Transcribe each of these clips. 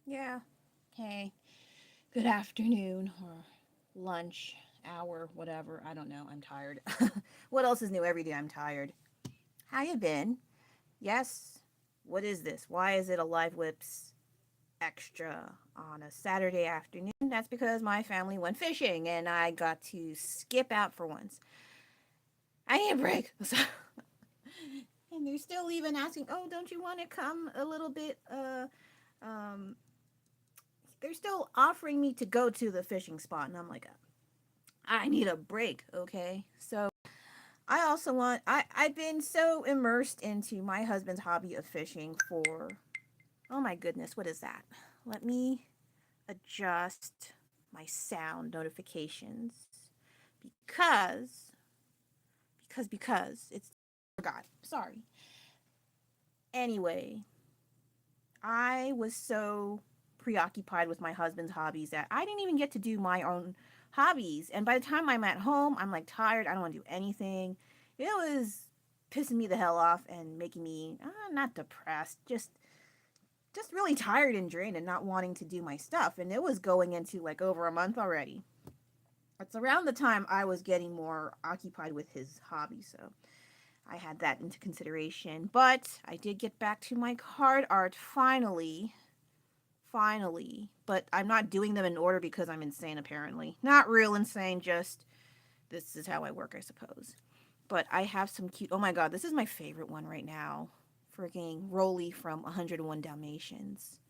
Yeah. Hey, good afternoon or lunch, hour, whatever. I don't know. I'm tired. What else is new every day? I'm tired. How you been? Yes. What is this? Why is it a Live Whips extra on a Saturday afternoon? That's because my family went fishing and I got to skip out for once. I need a break. And they're still even asking, "Oh, don't you want to come a little bit um they're still offering me to go to the fishing spot." And I'm like, I need a break, okay? So I also I've been so immersed into my husband's hobby of fishing for, oh my goodness, what is that? Let me adjust my sound notifications because it's forgot. Sorry. Anyway, I was so preoccupied with my husband's hobbies that I didn't even get to do my own hobbies. And by the time I'm at home, I'm like tired. I don't want to do anything. It was pissing me the hell off and making me not depressed, just really tired and drained and not wanting to do my stuff. And it was going into like over a month already. It's around the time I was getting more occupied with his hobby, so I had that into consideration. But I did get back to my card art finally, but I'm not doing them in order because I'm insane apparently. Not real insane, just this is how I work, I suppose. But I have some cute. Oh my god, this is my favorite one right now. Freaking Rolly from 101 Dalmatians.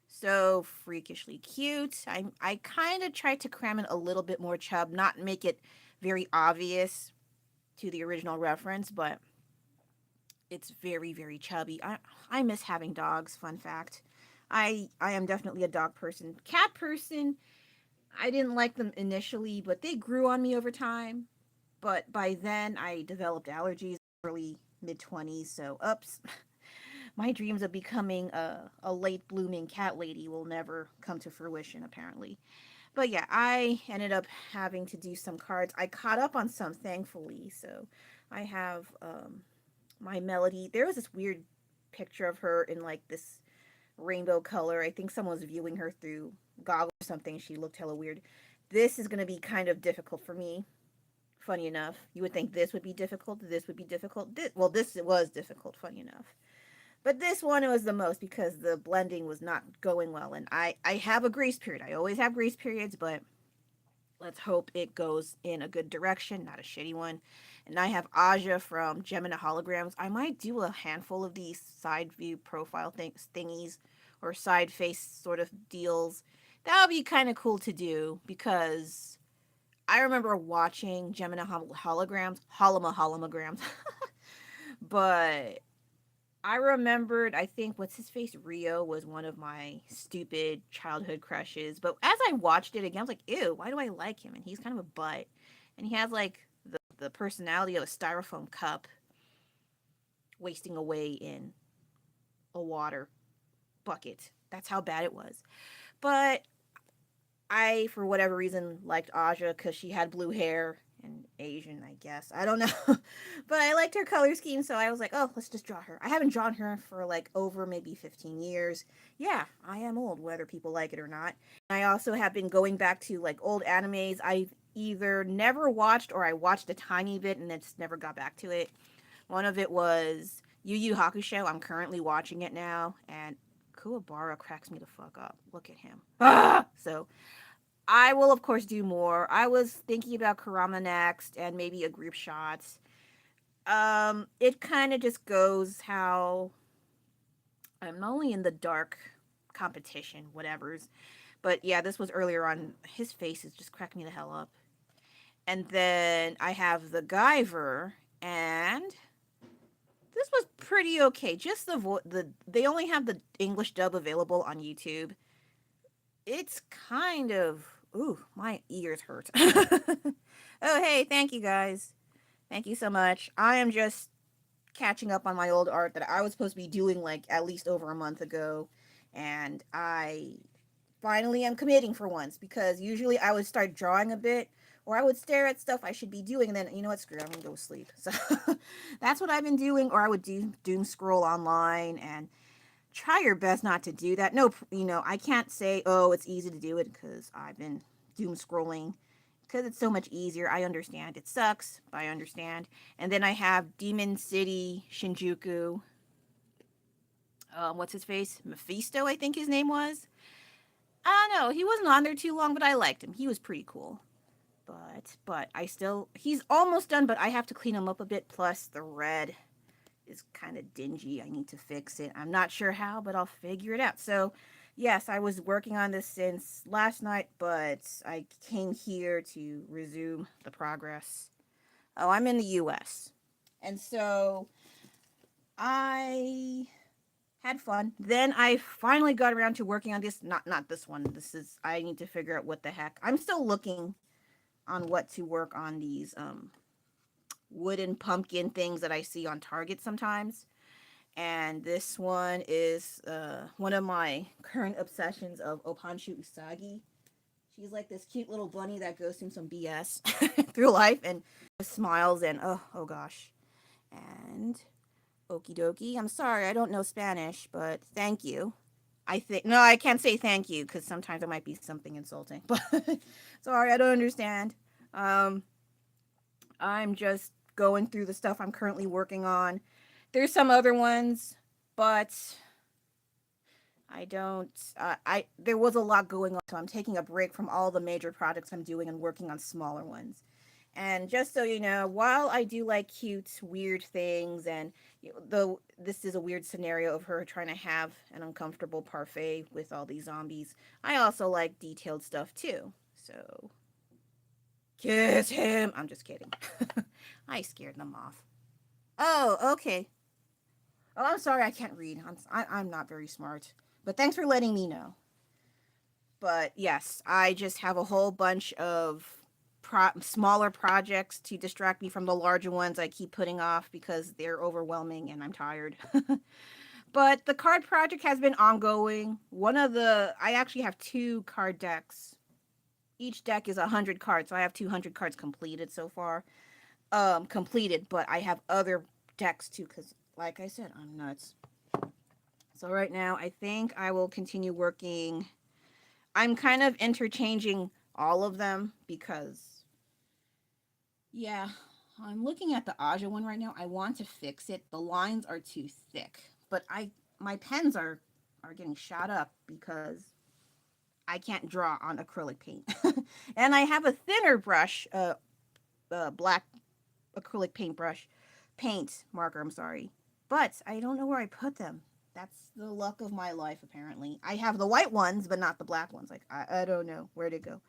So freakishly cute. I kind of tried to cram in a little bit more chub, not make it very obvious to the original reference, but it's very chubby. I miss having dogs, fun fact. I am definitely a dog person. Cat person, I didn't like them initially, but they grew on me over time. But by then I developed allergies early mid 20s, so oops. My dreams of becoming a late blooming cat lady will never come to fruition apparently. But yeah, I ended up having to do some cards. I caught up on some thankfully, so I have my Melody. There was this weird picture of her in like this rainbow color. I think someone was viewing her through goggles or something. She looked hella weird. This is going to be kind of difficult for me. Funny enough, you would think this would be difficult. This would be difficult. This was difficult. Funny enough, but this one it was the most because the blending was not going well, and I have a grace period. I always have grace periods, but let's hope it goes in a good direction, not a shitty one. And I have Aja from Gemini Holograms. I might do a handful of these side view profile thingies or side face sort of deals. That would be kind of cool to do because I remember watching Gemini Holograms, holograms, but I remembered, I think, what's his face? Rio was one of my stupid childhood crushes. But as I watched it again, I was like, ew, why do I like him? And he's kind of a butt. And he has like the personality of a styrofoam cup wasting away in a water bucket. That's how bad it was. But I, for whatever reason, liked Aja because she had blue hair and Asian, I guess. I don't know. But I liked her color scheme, so I was like, oh, let's just draw her. I haven't drawn her for like over maybe 15 years. Yeah, I am old, whether people like it or not. I also have been going back to like old animes I've either never watched or I watched a tiny bit and then just never got back to it. One of it was Yu Yu Hakusho. I'm currently watching it now, and Kuwabara cracks me the fuck up. Look at him. So I will, of course, do more. I was thinking about Karama next and maybe a group shot. It kind of just goes how I'm only in the dark competition, whatever's. But yeah, this was earlier on. His face is just cracking me the hell up. And then I have the Guyver, and this was pretty okay. Just the they only have the English dub available on YouTube. It's kind of, ooh, my ears hurt. Oh, hey, thank you guys. Thank you so much. I am just catching up on my old art that I was supposed to be doing like at least over a month ago. And I finally am committing for once because usually I would start drawing a bit or I would stare at stuff I should be doing and then, you know what, screw it, I'm gonna go sleep. So that's what I've been doing, or I would do doom scroll online, and try your best not to do that. No, I can't say, oh, it's easy to do it because I've been doom scrolling because it's so much easier. I understand. It sucks, but I understand. And then I have Demon City Shinjuku. What's his face? Mephisto, I think his name was. I don't know. He wasn't on there too long, but I liked him. He was pretty cool. But I still, he's almost done, but I have to clean him up a bit. Plus the red is kind of dingy. I need to fix it. I'm not sure how, but I'll figure it out. So, yes, I was working on this since last night, but I came here to resume the progress. Oh, I'm in the US. And so I had fun. Then I finally got around to working on this. Not this one. This is, I need to figure out what the heck. I'm still looking on what to work on these wooden pumpkin things that I see on Target sometimes. And this one is one of my current obsessions of Opanshu Usagi. She's like this cute little bunny that goes through some BS through life and smiles and oh gosh. And okie dokie. I'm sorry, I don't know Spanish, but thank you. I think no, I can't say thank you because sometimes it might be something insulting. But sorry, I don't understand. Um, I'm just going through the stuff I'm currently working on. There's some other ones, but I don't. I there was a lot going on, so I'm taking a break from all the major projects I'm doing and working on smaller ones. And just so you know, while I do like cute, weird things, and though this is a weird scenario of her trying to have an uncomfortable parfait with all these zombies, I also like detailed stuff too. So kiss him. I'm just kidding. I scared them off. Oh, okay. Oh, I'm sorry, I can't read. I'm not very smart. But thanks for letting me know. But yes, I just have a whole bunch of smaller projects to distract me from the larger ones I keep putting off because they're overwhelming and I'm tired. But the card project has been ongoing. I actually have two card decks. Each deck is 100 cards, so I have 200 cards completed so far. Completed, but I have other decks too because, like I said, I'm nuts. So right now, I think I will continue working. I'm kind of interchanging all of them because, yeah, I'm looking at the Aja one right now. I want to fix it. The lines are too thick, but my pens are getting shot up because I can't draw on acrylic paint, and I have a thinner brush, black acrylic paint marker. I'm sorry, but I don't know where I put them. That's the luck of my life, apparently. I have the white ones, but not the black ones. Like I don't know where to go.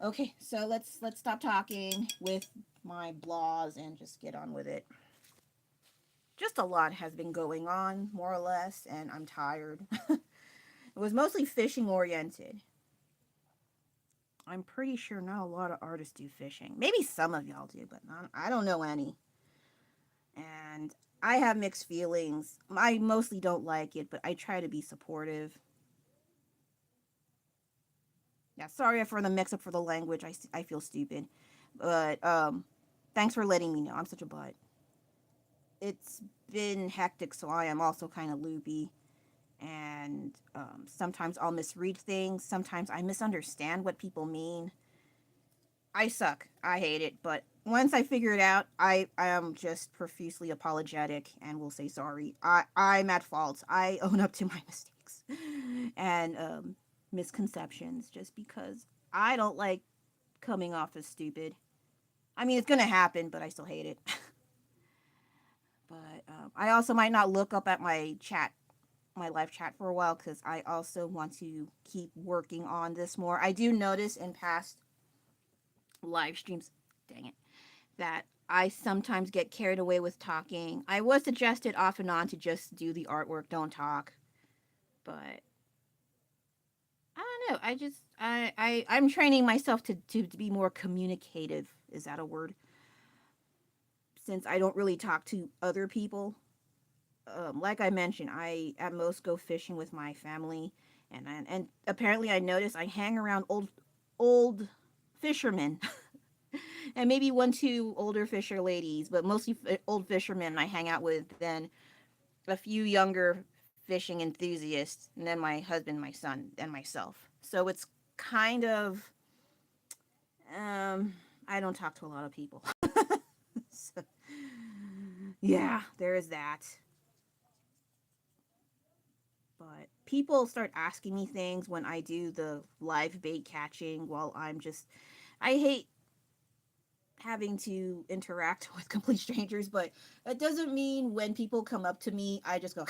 Okay, so let's stop talking with my blahs and just get on with it. Just a lot has been going on, more or less, and I'm tired. It was mostly fishing oriented. I'm pretty sure not a lot of artists do fishing. Maybe some of y'all do, but I don't know any. And I have mixed feelings. I mostly don't like it, but I try to be supportive. Yeah, sorry for the mix up for the language. I feel stupid. But thanks for letting me know. I'm such a butt. It's been hectic, so I am also kind of loopy. And sometimes I'll misread things. Sometimes I misunderstand what people mean. I suck. I hate it. But once I figure it out, I am just profusely apologetic and will say sorry. I'm at fault. I own up to my mistakes and misconceptions just because I don't like coming off as stupid. I mean, it's going to happen, but I still hate it. But I also might not look up at my live chat for a while because I also want to keep working on this more. I do notice in past live streams, dang it, that I sometimes get carried away with talking. I was suggested off and on to just do the artwork, don't talk. But I don't know. I just I'm training myself to be more communicative. Is that a word? Since I don't really talk to other people. Like I mentioned, I at most go fishing with my family, and apparently I notice I hang around old fishermen, and maybe one two older fisher ladies, but mostly old fishermen I hang out with than a few younger fishing enthusiast, and then my husband, my son, and myself. So it's kind of, um, I don't talk to a lot of people. So, yeah, there is that. But people start asking me things when I do the live bait catching while I'm just, I hate having to interact with complete strangers, but that doesn't mean when people come up to me, I just go,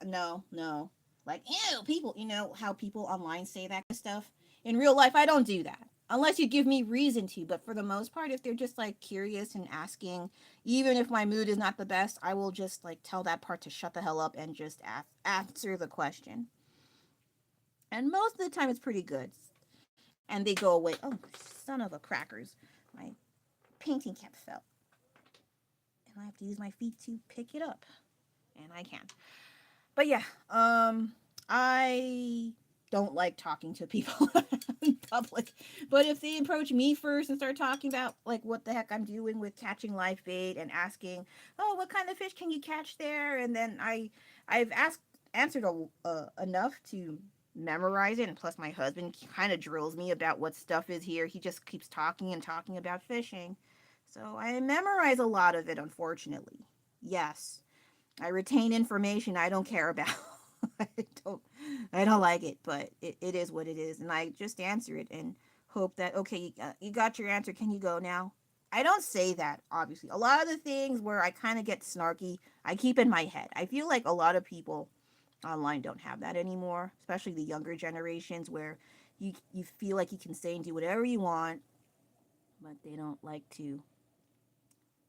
no, no. Like, ew, people, how people online say that kind of stuff. In real life, I don't do that. Unless you give me reason to, but for the most part, if they're just like curious and asking, even if my mood is not the best, I will just like tell that part to shut the hell up and just answer the question. And most of the time, it's pretty good. And they go away. Oh, son of a crackers. My painting cap fell. And I have to use my feet to pick it up. And I can't. But yeah, I don't like talking to people in public. But if they approach me first and start talking about like what the heck I'm doing with catching live bait and asking, "Oh, what kind of fish can you catch there?" and then I've answered enough to memorize it, and plus my husband kind of drills me about what stuff is here. He just keeps talking and talking about fishing. So I memorize a lot of it, unfortunately. Yes. I retain information I don't care about. I don't I don't like it, but it is what it is. And I just answer it and hope that, okay, you got your answer. Can you go now? I don't say that, obviously. A lot of the things where I kind of get snarky, I keep in my head. I feel like a lot of people online don't have that anymore, especially the younger generations where you feel like you can say and do whatever you want, but they don't like to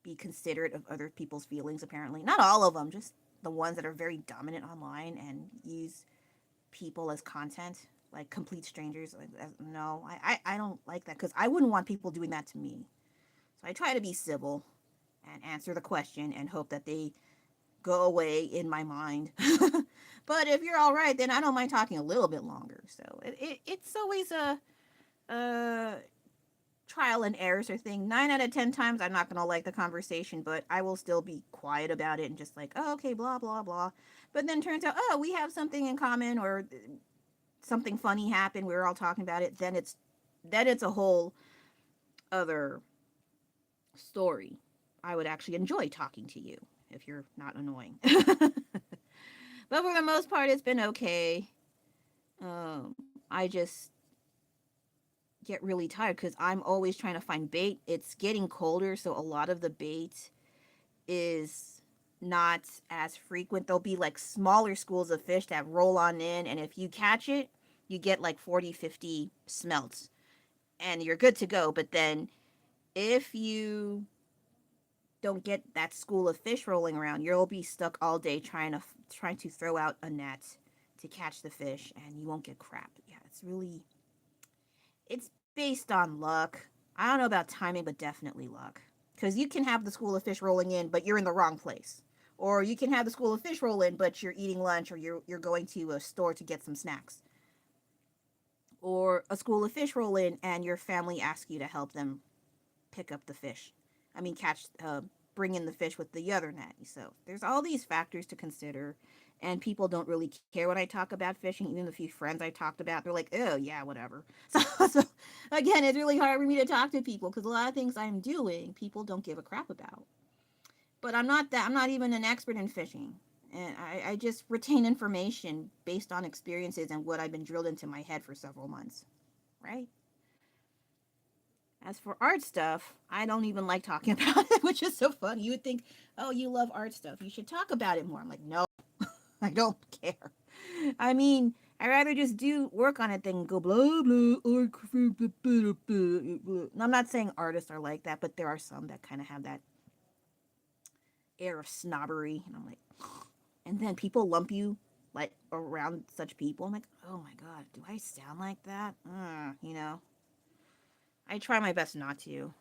be considerate of other people's feelings, apparently. Not all of them, just the ones that are very dominant online and use people as content, like complete strangers. No, I don't like that because I wouldn't want people doing that to me. So I try to be civil and answer the question and hope that they go away in my mind. But if you're all right, then I don't mind talking a little bit longer. So it's always a trial and error sort of thing. 9 out of 10 times, I'm not gonna like the conversation, but I will still be quiet about it and just like, oh, okay, blah blah blah. But then turns out, oh, we have something in common, or something funny happened. We were all talking about it. Then it's a whole other story. I would actually enjoy talking to you if you're not annoying. But for the most part, it's been okay. I just get really tired because I'm always trying to find bait. It's getting colder, so a lot of the bait is not as frequent. There'll be like smaller schools of fish that roll on in, and if you catch it, you get like 40, 50 smelts, and you're good to go. But then if you don't get that school of fish rolling around, you'll be stuck all day trying to throw out a net to catch the fish, and you won't get crap. Yeah, it's based on luck. I don't know about timing, but definitely luck. Because you can have the school of fish rolling in, but you're in the wrong place. Or you can have the school of fish roll in, but you're eating lunch, or you're going to a store to get some snacks. Or a school of fish roll in and your family asks you to help them pick up the fish. I mean, bring in the fish with the other net. So there's all these factors to consider, and people don't really care when I talk about fishing. Even the few friends I talked about, they're like, "Oh yeah, whatever." So again, it's really hard for me to talk to people because a lot of things I'm doing, people don't give a crap about. But I'm not that. I'm not even an expert in fishing, and I just retain information based on experiences and what I've been drilled into my head for several months, right? As for art stuff, I don't even like talking about it, which is so funny. You would think, oh, you love art stuff. You should talk about it more. I'm like, no, I don't care. I mean, I'd rather just do work on it than go blah blah art. Blah, blah, blah, blah. I'm not saying artists are like that, but there are some that kind of have that air of snobbery, and I'm like, and then people lump you like around such people. I'm like, oh my god, do I sound like that? I try my best not to.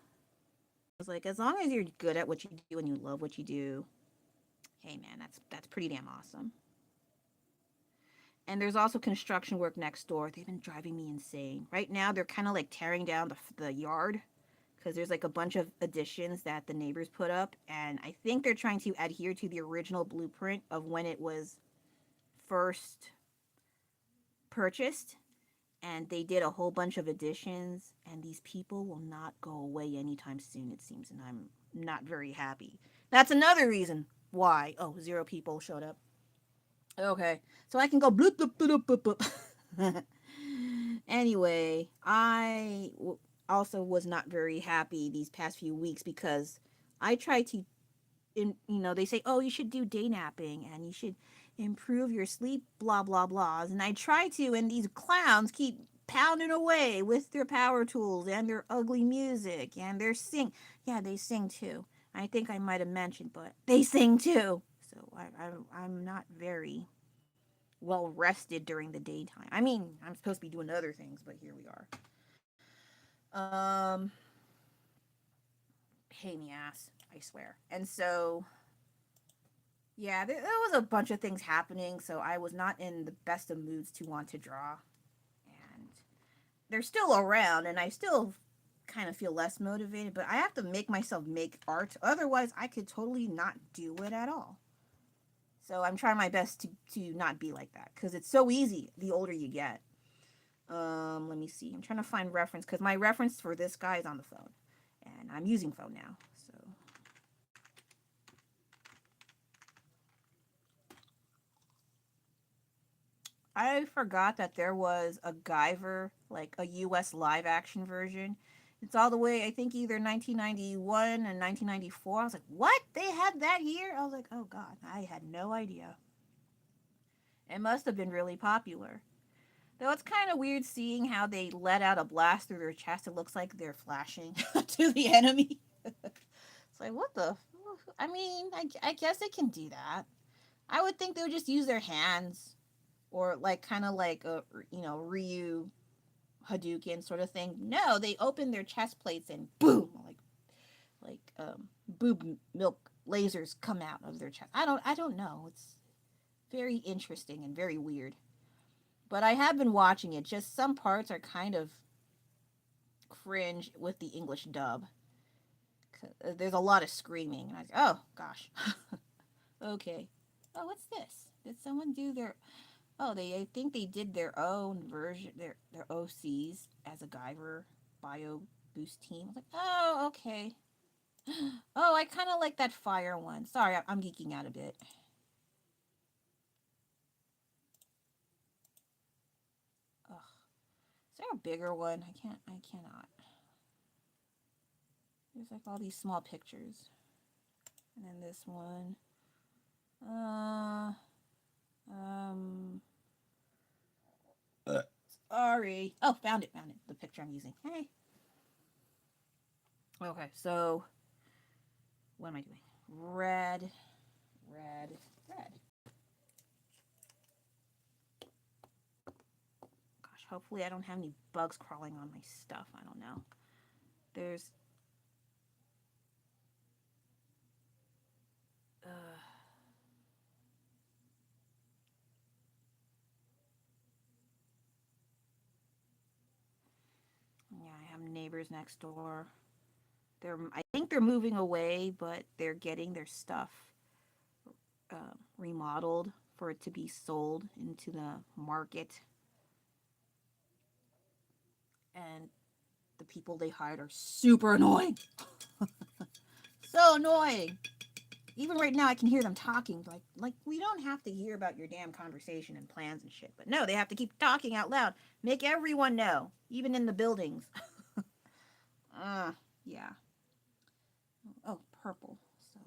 Was like, as long as you're good at what you do and you love what you do, hey man, that's pretty damn awesome. And there's also construction work next door. They've been driving me insane. Right now, they're kind of like tearing down the yard because there's like a bunch of additions that the neighbors put up, and I think they're trying to adhere to the original blueprint of when it was first purchased, and they did a whole bunch of editions, and these people will not go away anytime soon, it seems, and I'm not very happy. That's another reason why. Oh, 0 people showed up. Okay, so I can go bloop bloop bloop bloop bloop. Anyway, also was not very happy these past few weeks because I tried to, they say, oh, you should do day napping and you should improve your sleep, blah blah blahs, and I try to, and these clowns keep pounding away with their power tools and their ugly music and their sing. Yeah, they sing too. I think I might have mentioned, but they sing too. So I'm not very well rested during the daytime. I mean, I'm supposed to be doing other things, but here we are. Um, pain in the ass, I swear. And so, yeah, there was a bunch of things happening, so I was not in the best of moods to want to draw. And they're still around, and I still kind of feel less motivated, but I have to make myself make art. Otherwise, I could totally not do it at all. So I'm trying my best to not be like that because it's so easy the older you get. Let me see. I'm trying to find reference because my reference for this guy is on the phone, and I'm using phone now. So I forgot that there was a Guyver, like a U.S. live action version. It's all the way, I think, either 1991 and 1994. I was like, what? They had that here? I was like, oh God, I had no idea. It must have been really popular. Though it's kind of weird seeing how they let out a blast through their chest. It looks like they're flashing to the enemy. It's like, what the? I mean, I guess they can do that. I would think they would just use their hands or like kind of like a Ryu Hadouken sort of thing. No, they open their chest plates and boom, like boob milk lasers come out of their chest. I don't know. It's very interesting and very weird. But I have been watching it. Just some parts are kind of cringe with the English dub. There's a lot of screaming, and I was like, oh gosh, okay. Oh, what's this? Did someone do their? Oh, I think they did their own version, their OCs as a Guyver Bio Boost team. I was like, oh, okay. Oh, I kind of like that fire one. Sorry, I'm geeking out a bit. Ugh. Is there a bigger one? I cannot. There's like all these small pictures. And then this one. Uh, um, sorry. Oh, found it. The picture I'm using. Hey. Okay, so what am I doing? Red. Gosh, hopefully I don't have any bugs crawling on my stuff. I don't know. There's. Uh, yeah, I have neighbors next door. I think they're moving away, but they're getting their stuff remodeled for it to be sold into the market. And the people they hired are super annoying. So annoying. Even right now, I can hear them talking. Like we don't have to hear about your damn conversation and plans and shit. But no, they have to keep talking out loud. Make everyone know, even in the buildings. Yeah. Oh, purple. So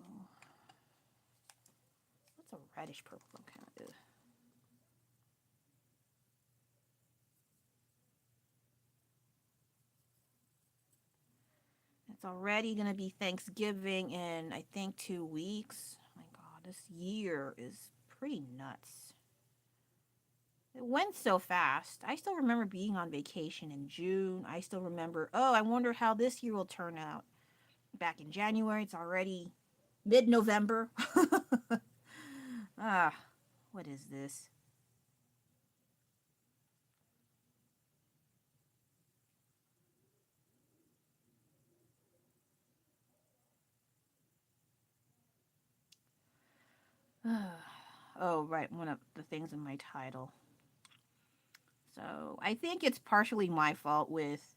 what's a reddish purple? Kind of. It's already gonna be Thanksgiving in I think 2 weeks. Oh my God, this year is pretty nuts. It went so fast. I still remember being on vacation in June. I still remember, oh, I wonder how this year will turn out. Back in January, it's already mid November. Ah, what is this? Oh, right, one of the things in my title. So I think it's partially my fault with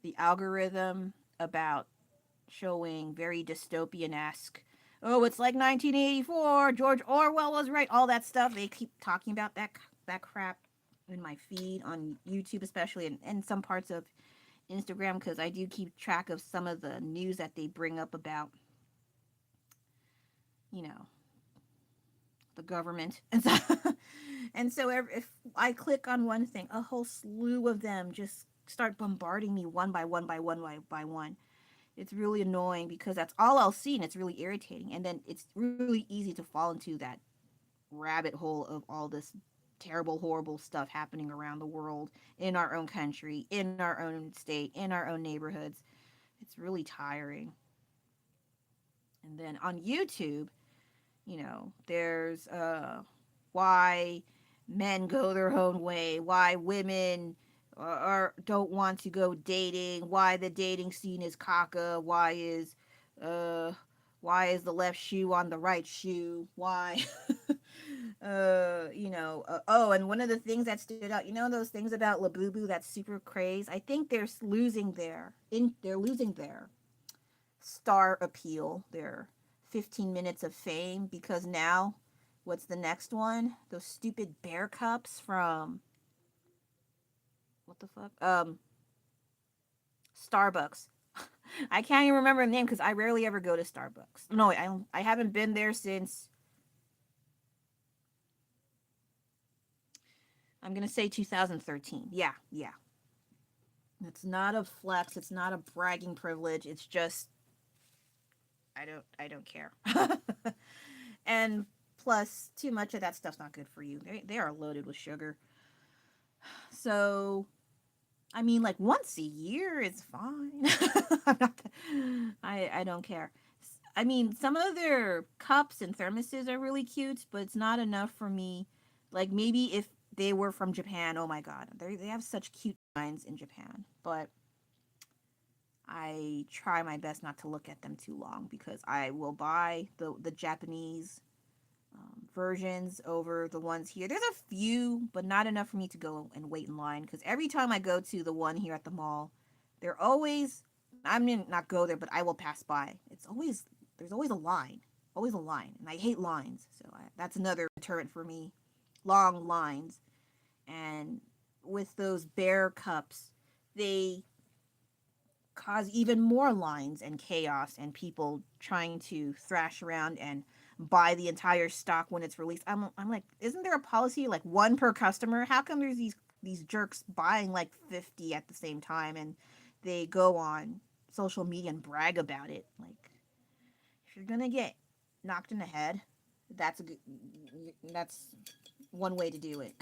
the algorithm about showing very dystopian esque. Oh, it's like 1984. George Orwell was right. All that stuff. They keep talking about that crap in my feed on YouTube, especially, and some parts of Instagram, because I do keep track of some of the news that they bring up about, you know, the government and so. And so if I click on one thing, a whole slew of them just start bombarding me one by one by one by one. It's really annoying because that's all I'll see and it's really irritating. And then it's really easy to fall into that rabbit hole of all this terrible, horrible stuff happening around the world, in our own country, in our own state, in our own neighborhoods. It's really tiring. And then on YouTube, there's why men go their own way, why women don't want to go dating, why the dating scene is caca, uh why is the left shoe on the right shoe, why oh, and one of the things that stood out, those things about Labubu that's super craze, I think they're losing their star appeal, their 15 minutes of fame, because now what's the next one? Those stupid bear cups from what the fuck? Starbucks. I can't even remember the name because I rarely ever go to Starbucks. No, I haven't been there since, I'm gonna say 2013. Yeah, yeah. It's not a flex. It's not a bragging privilege. It's just I don't care. And plus, too much of that stuff's not good for you. They are loaded with sugar. So, I mean, like once a year is fine. I'm not, I don't care. I mean, some of their cups and thermoses are really cute, but it's not enough for me. Like maybe if they were from Japan, oh my god, they have such cute designs in Japan. But I try my best not to look at them too long because I will buy the Japanese versions over the ones here. There's a few, but not enough for me to go and wait in line. Because every time I go to the one here at the mall, they're always, I mean, not go there, but I will pass by. There's always a line, and I hate lines. So that's another deterrent for me. Long lines, and with those bear cups, they cause even more lines and chaos and people trying to thrash around and buy the entire stock when it's released. I'm like, isn't there a policy like one per customer? How come there's these jerks buying like 50 at the same time and they go on social media and brag about it? Like, if you're gonna get knocked in the head, that's one way to do it.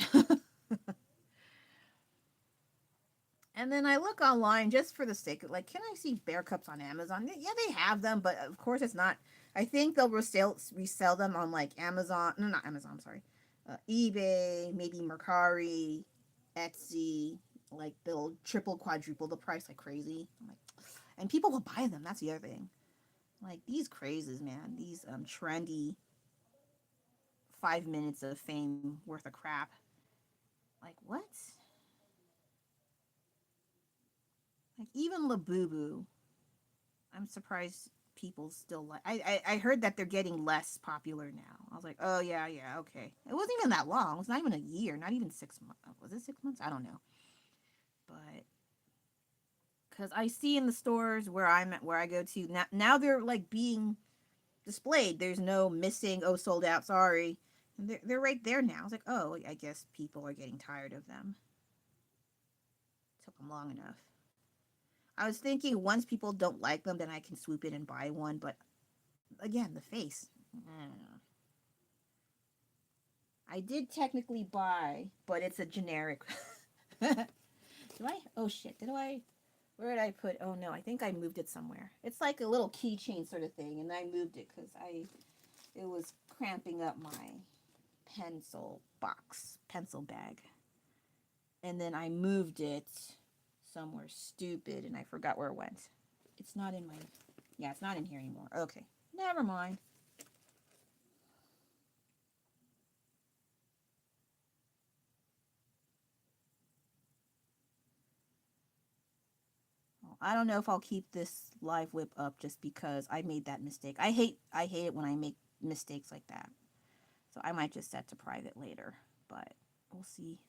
And then I look online just for the sake of, like, can I see bear cups on Amazon? Yeah, they have them, but of course it's not. I think they'll resell them on like Amazon. No, not Amazon. I'm sorry, eBay, maybe Mercari, Etsy. Like they'll triple, quadruple the price like crazy. I'm like, and people will buy them. That's the other thing. Like these crazes, man. These trendy 5 minutes of fame worth of crap. Like what? Like even Labubu, I'm surprised people still like. I heard that they're getting less popular now. I was like, oh yeah, yeah, okay. It wasn't even that long. It was not even a year. Not even 6 months. Was it 6 months? I don't know. But because I see in the stores where I'm at, where I go to now they're like being displayed. There's no missing. Oh, sold out. Sorry. And they're right there now. I was like, oh, I guess people are getting tired of them. Took them long enough. I was thinking once people don't like them, then I can swoop in and buy one. But again, the face. I did technically buy, but it's a generic. Do I? Oh shit! Did I? Where did I put? Oh no! I think I moved it somewhere. It's like a little keychain sort of thing, and I moved it because it was cramping up my pencil bag, and then I moved it somewhere stupid, and I forgot where it went. It's not in my. Yeah, it's not in here anymore. Okay, never mind. I don't know if I'll keep this live whip up just because I made that mistake. I hate it when I make mistakes like that. So I might just set to private later, but we'll see.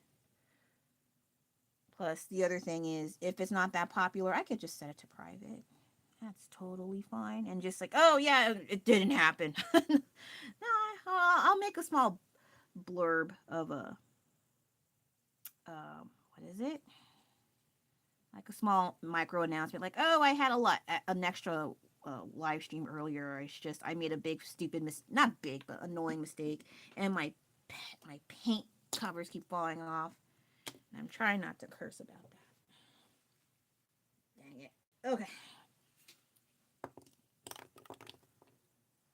Plus, the other thing is, if it's not that popular, I could just set it to private. That's totally fine. And just like, oh yeah, it didn't happen. No, I'll make a small blurb of a, what is it? Like a small micro announcement, like, oh, I had an extra live stream earlier. I made a big stupid not big but annoying mistake, and my paint covers keep falling off. And I'm trying not to curse about that. Dang it. Okay.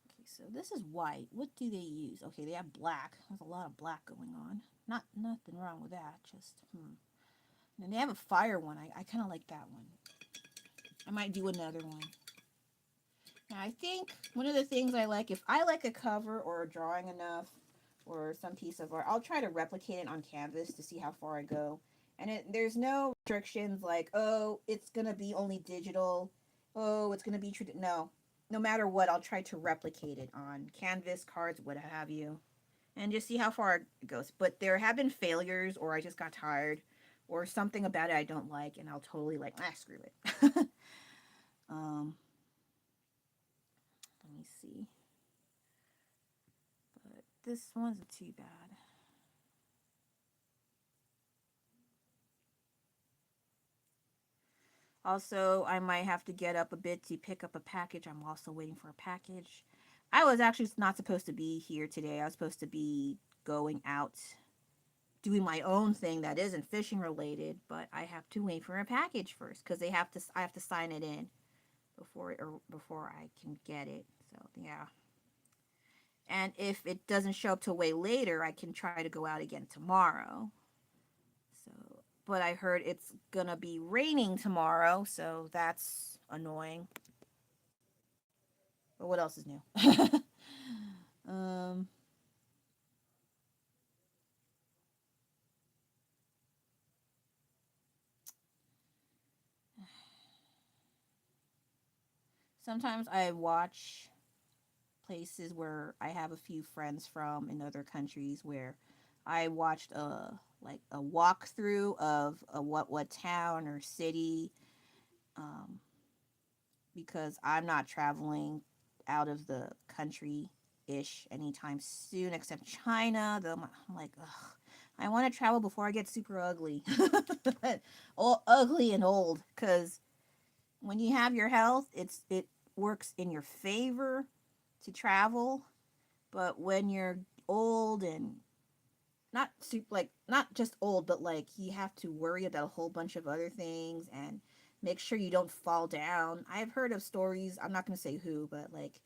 Okay, so this is white. What do they use? Okay, they have black. There's a lot of black going on. Nothing wrong with that. Just And they have a fire one. I kind of like that one. I might do another one. Now, I think one of the things I like, if I like a cover or a drawing enough or some piece of art, I'll try to replicate it on canvas to see how far I go. And there's no restrictions like, oh, it's going to be only digital. Oh, it's going to be no matter what, I'll try to replicate it on canvas, cards, what have you, and just see how far it goes. But there have been failures, or I just got tired, or something about it I don't like, and I'll totally like, screw it. Let me see. But this one's too bad. Also, I might have to get up a bit to pick up a package. I'm also waiting for a package. I was actually not supposed to be here today. I was supposed to be going out doing my own thing that isn't fishing related, but I have to wait for a package first because I have to sign it in before I can get it. So, yeah. And if it doesn't show up till way later, I can try to go out again tomorrow. So, but I heard it's gonna be raining tomorrow, so that's annoying. But what else is new? um, Sometimes I watch places where I have a few friends from in other countries where I watched a walkthrough of a what town or city, um, because I'm not traveling out of the country ish anytime soon, except China. Though I'm like, ugh, I want to travel before I get super ugly, all ugly and old. Because when you have your health, it works in your favor to travel. But when you're old and not super, like not just old, but like you have to worry about a whole bunch of other things and make sure you don't fall down. I've heard of stories, I'm not going to say who, but like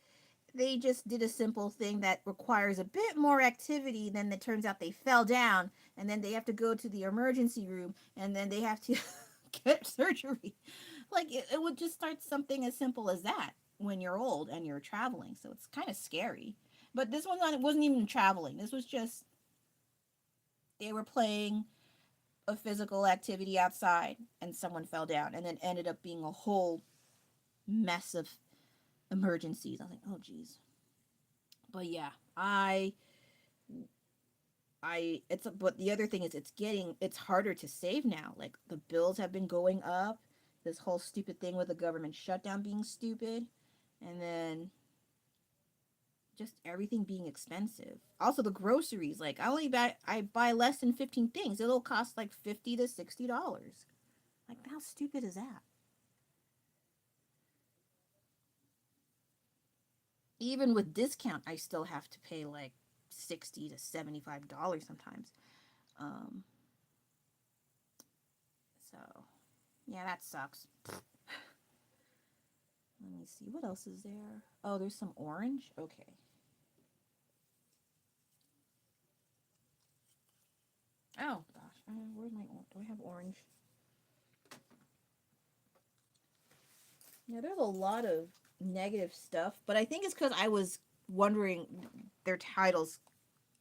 they just did a simple thing that requires a bit more activity. Then it turns out they fell down, and then they have to go to the emergency room, and then they have to get surgery. Like it would just start something as simple as that when you're old and you're traveling. So it's kind of scary. But this one it wasn't even traveling. This was just they were playing a physical activity outside and someone fell down and then ended up being a whole mess of emergencies. I was like, oh geez. But yeah, but the other thing is it's harder to save now. Like the bills have been going up. This whole stupid thing with the government shutdown being stupid, and then just everything being expensive. Also the groceries, like I buy less than 15 things. It'll cost like $50 to $60. Like how stupid is that? Even with discount, I still have to pay like $60 to $75 sometimes. Um, so yeah, that sucks. Let me see what else is there. Oh, there's some orange. Okay. Oh gosh, where's my orange? Do I have orange? Yeah, there's a lot of negative stuff, but I think it's because I was wondering their titles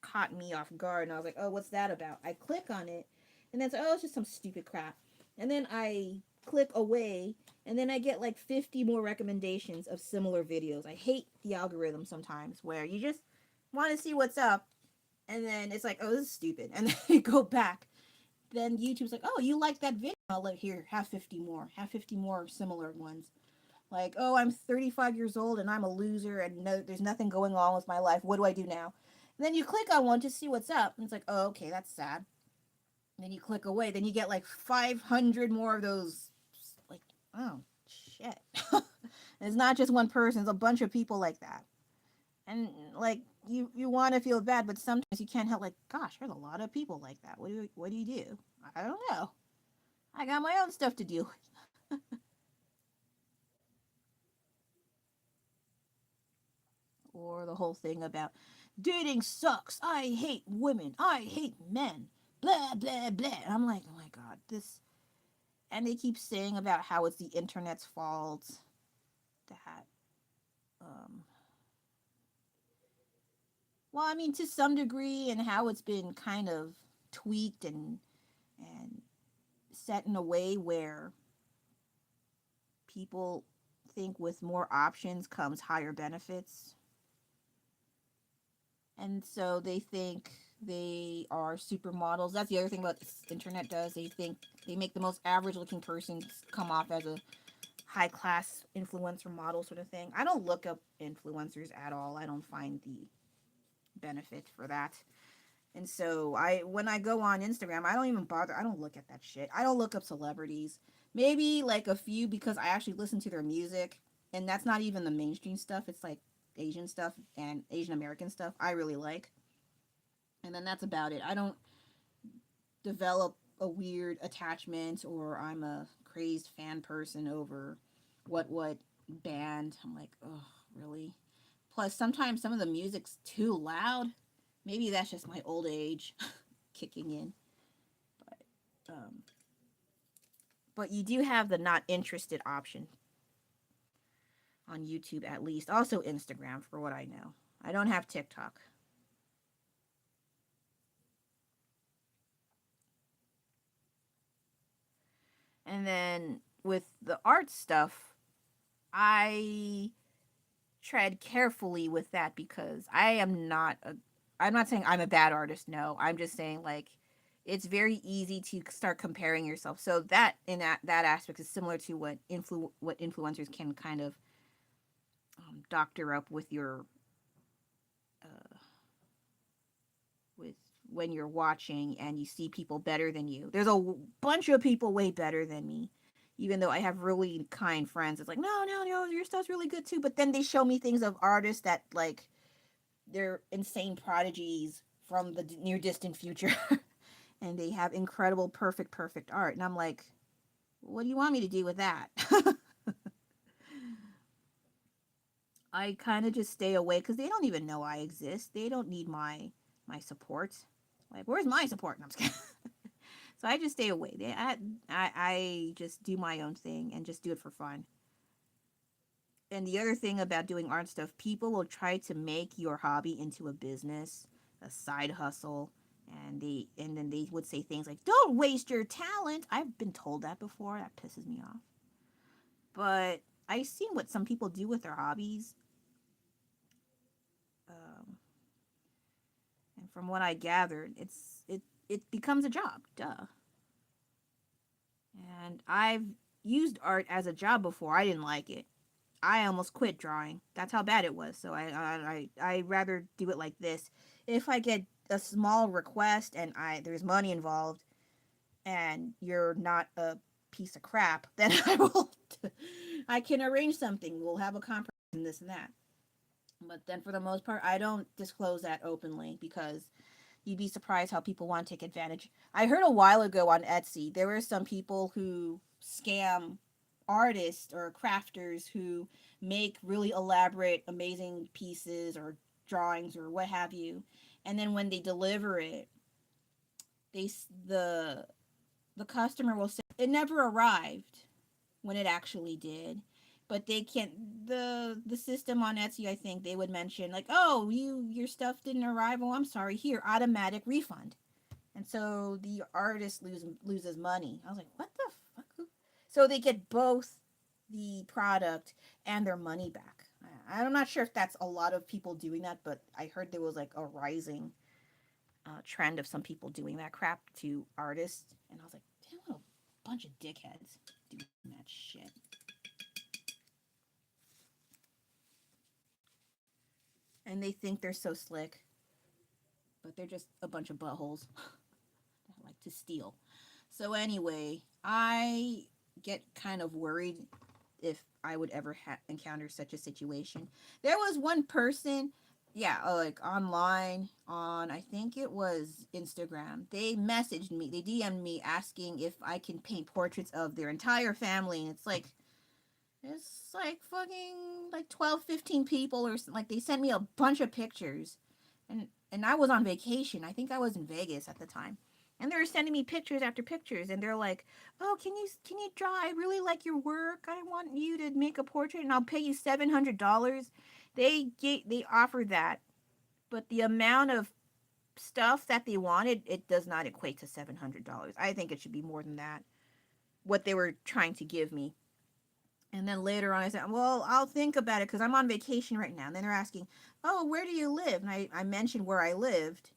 caught me off guard, and I was like, "Oh, what's that about?" I click on it, and then it's oh, it's just some stupid crap. And then I click away, and then I get like 50 more recommendations of similar videos. I hate the algorithm sometimes where you just want to see what's up, and then it's like, oh, this is stupid, and then you go back. Then YouTube's like, oh, you like that video? I'll let here have 50 more similar ones. Like, oh, I'm 35 years old and I'm a loser and no, there's nothing going on with my life. What do I do now? And then you click on one to see what's up, and it's like, oh, okay, that's sad. And then you click away, then you get like 500 more of those. Like, oh shit. And it's not just one person; it's a bunch of people like that. And like, you want to feel bad, but sometimes you can't help. Like, gosh, there's a lot of people like that. What do you do? I don't know. I got my own stuff to do. Or the whole thing about dating sucks. I hate women. I hate men. Blah blah blah. And I'm like, oh my god, this. And they keep saying about how it's the internet's fault. That, um, well, I mean, to some degree, and how it's been kind of tweaked and set in a way where people think with more options comes higher benefits. And so they think they are supermodels. That's the other thing about this internet does. They think they make the most average looking person come off as a high class influencer model sort of thing. I don't look up influencers at all. I don't find the benefit for that. And so when I go on Instagram, I don't even bother. I don't look at that shit. I don't look up celebrities. Maybe like a few because I actually listen to their music, and that's not even the mainstream stuff. It's like Asian stuff and Asian American stuff I really like. And then that's about it. I don't develop a weird attachment or I'm a crazed fan person over what band. I'm like, oh, really? Plus sometimes some of the music's too loud. Maybe that's just my old age kicking in. But but you do have the not interested option on YouTube at least. Also Instagram for what I know. I don't have TikTok. And then with the art stuff, I tread carefully with that because I'm not saying I'm a bad artist. No, I'm just saying like it's very easy to start comparing yourself. So that in that aspect is similar to what influencers can kind of doctor up with your uh, with when you're watching and you see people better than you. There's a bunch of people way better than me. Even though I have really kind friends, it's like, no, no, no, your stuff's really good too. But then they show me things of artists that like they're insane prodigies from the near distant future, and they have incredible, perfect art. And I'm like, what do you want me to do with that? I kind of just stay away because they don't even know I exist. They don't need my support. Like, where's my support? No, I'm just kidding. So I just stay away. I just do my own thing and just do it for fun. And the other thing about doing art stuff, people will try to make your hobby into a business, a side hustle, and then they would say things like, "Don't waste your talent." I've been told that before. That pisses me off. But I've seen what some people do with their hobbies, um, and from what I gathered, it becomes a job. Duh. And I've used art as a job before. I didn't like it. I almost quit drawing. That's how bad it was. So I rather do it like this. If I get a small request and I there's money involved and you're not a piece of crap, then I will I can arrange something. We'll have a compromise and this and that. But then for the most part, I don't disclose that openly because you'd be surprised how people want to take advantage. I heard a while ago on Etsy, there were some people who scam artists or crafters who make really elaborate, amazing pieces or drawings or what have you. And then when they deliver it, they the customer will say it never arrived when it actually did. But they can't the system on Etsy, I think they would mention like, oh, your stuff didn't arrive. Oh, I'm sorry. Here, automatic refund. And so the artist loses money. I was like, what the fuck? So they get both the product and their money back. I'm not sure if that's a lot of people doing that, but I heard there was like a rising trend of some people doing that crap to artists, and I was like, damn, what a bunch of dickheads doing that shit. And they think they're so slick, but they're just a bunch of buttholes that like to steal. So anyway, I get kind of worried if I would ever encounter such a situation. There was one person, yeah, like online on, I think it was Instagram. They messaged me, they DM'd me asking if I can paint portraits of their entire family. And it's like fucking like 12, 15 people or something. Like they sent me a bunch of pictures. And I was on vacation. I think I was in Vegas at the time. And they were sending me pictures after pictures, and they're like, "Oh, can you draw? I really like your work. I want you to make a portrait, and I'll pay you $700." They offered that, but the amount of stuff that they wanted, it does not equate to $700. I think it should be more than that. What they were trying to give me. And then later on, I said, "Well, I'll think about it because I'm on vacation right now." And then they're asking, "Oh, where do you live?" And I mentioned where I lived.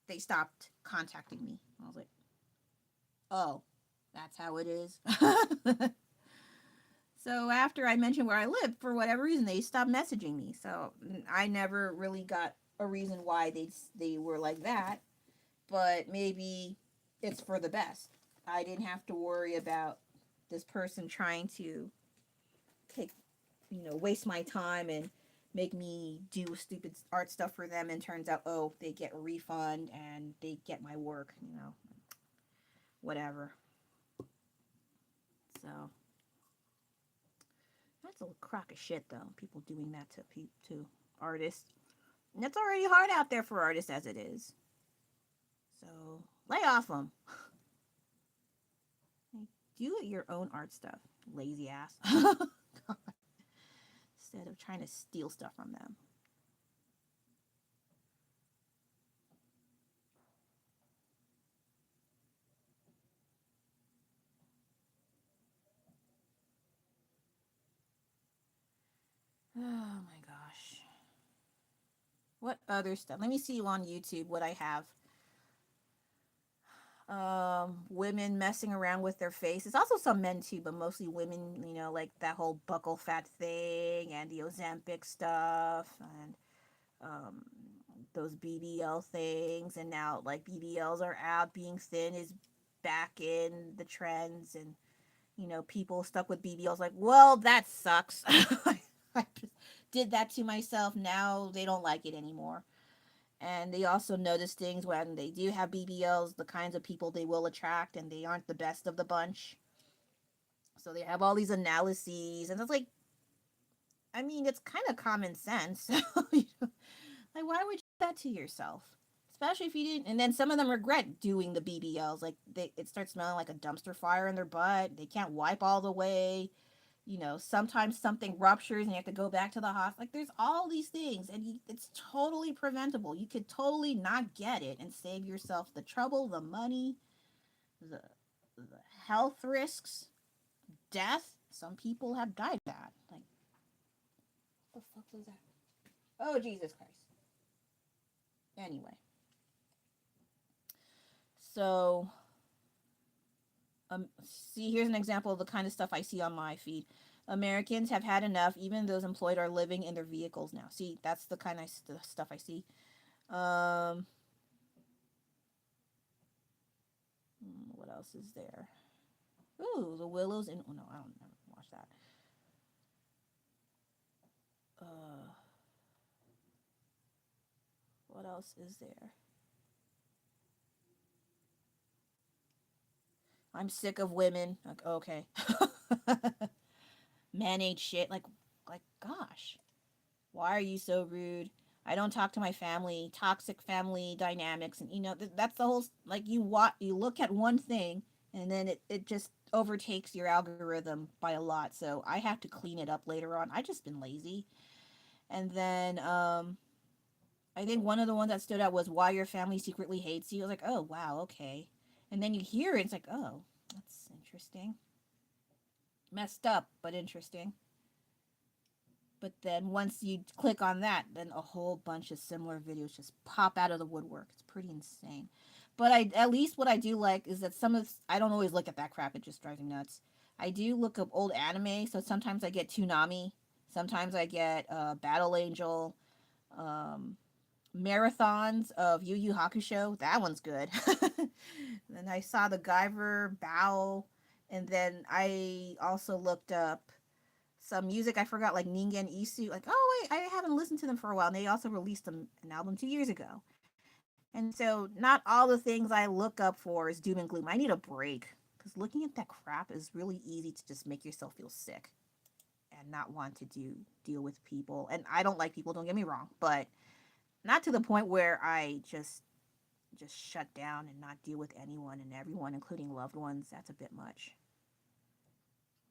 They stopped contacting me. I was like, "Oh, that's how it is." So after I mentioned where I lived, for whatever reason, they stopped messaging me. So I never really got a reason why they were like that. But maybe it's for the best. I didn't have to worry about this person trying to take, waste my time and make me do stupid art stuff for them. And turns out, oh, they get a refund and they get my work, whatever. So that's a crock of shit, though. People doing that to artists. And it's already hard out there for artists as it is. So lay off them. Do your own art stuff, lazy ass. Instead of trying to steal stuff from them. Oh my gosh. What other stuff? Let me see on YouTube what I have. Women messing around with their faces. Also some men too, but mostly women. Like that whole buckle fat thing and the Ozempic stuff and um, those BBL things. And now like BBLs are out. Being thin is back in the trends, and people stuck with BBLs like, well, that sucks. I just did that to myself. Now they don't like it anymore. And they also notice things when they do have BBLs, the kinds of people they will attract, and they aren't the best of the bunch. So they have all these analyses, and it's like, I mean, it's kind of common sense. Like, why would you do that to yourself? Especially if you didn't. And then some of them regret doing the BBLs. Like, it starts smelling like a dumpster fire in their butt. They can't wipe all the way. Sometimes something ruptures and you have to go back to the hospital. Like, there's all these things, and it's totally preventable. You could totally not get it and save yourself the trouble, the money, the the health risks, death. Some people have died of that. Like, what the fuck was that? Oh, Jesus Christ. Anyway, so see, here's an example of the kind of stuff I see on my feed. Americans have had enough. Even those employed are living in their vehicles now. See, that's the kind of stuff I see. Um, what else is there? Ooh, the Willows in. Oh no, I don't never watch that. Uh, what else is there? I'm sick of women. Like, okay, man ain't shit. Like, gosh, why are you so rude? I don't talk to my family. Toxic family dynamics, and that's the whole. Like, you look at one thing, and then it just overtakes your algorithm by a lot. So I have to clean it up later on. I just been lazy. And then I think one of the ones that stood out was why your family secretly hates you. I was like, oh wow, okay. And then you hear it, it's like, oh. That's interesting. Messed up, but interesting. But then once you click on that, then a whole bunch of similar videos just pop out of the woodwork. It's pretty insane. But I at least what I do like is that some of I don't always look at that crap. It just drives me nuts. I do look up old anime, so sometimes I get Toonami, sometimes I get Battle Angel, um, marathons of Yu Yu Hakusho. That one's good. Then I saw the Guyver Bow, and then I also looked up some music I forgot, like Ningen Isu. Like, oh wait, I haven't listened to them for a while. And they also released an album 2 years ago. And so, not all the things I look up for is doom and gloom. I need a break because looking at that crap is really easy to just make yourself feel sick and not want to deal with people. And I don't like people. Don't get me wrong, but not to the point where I just shut down and not deal with anyone and everyone, including loved ones. That's a bit much.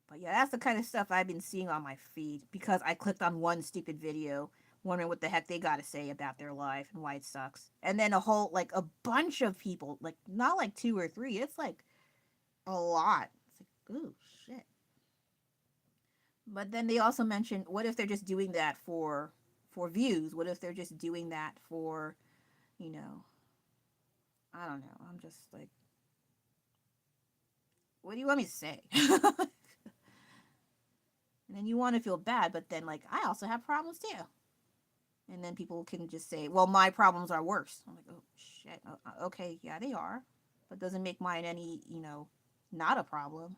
But yeah, that's the kind of stuff I've been seeing on my feed because I clicked on one stupid video wondering what the heck they got to say about their life and why it sucks. And then like a bunch of people, like not like two or three, it's like a lot. It's like, oh shit. But then they also mentioned, what if they're just doing that for views? What if they're just doing that for, you know, I don't know. I'm just like, what do you want me to say? And then you want to feel bad, but then like I also have problems too. And then people can just say, well, my problems are worse. I'm like, oh shit. Okay, yeah, they are, but doesn't make mine any, not a problem.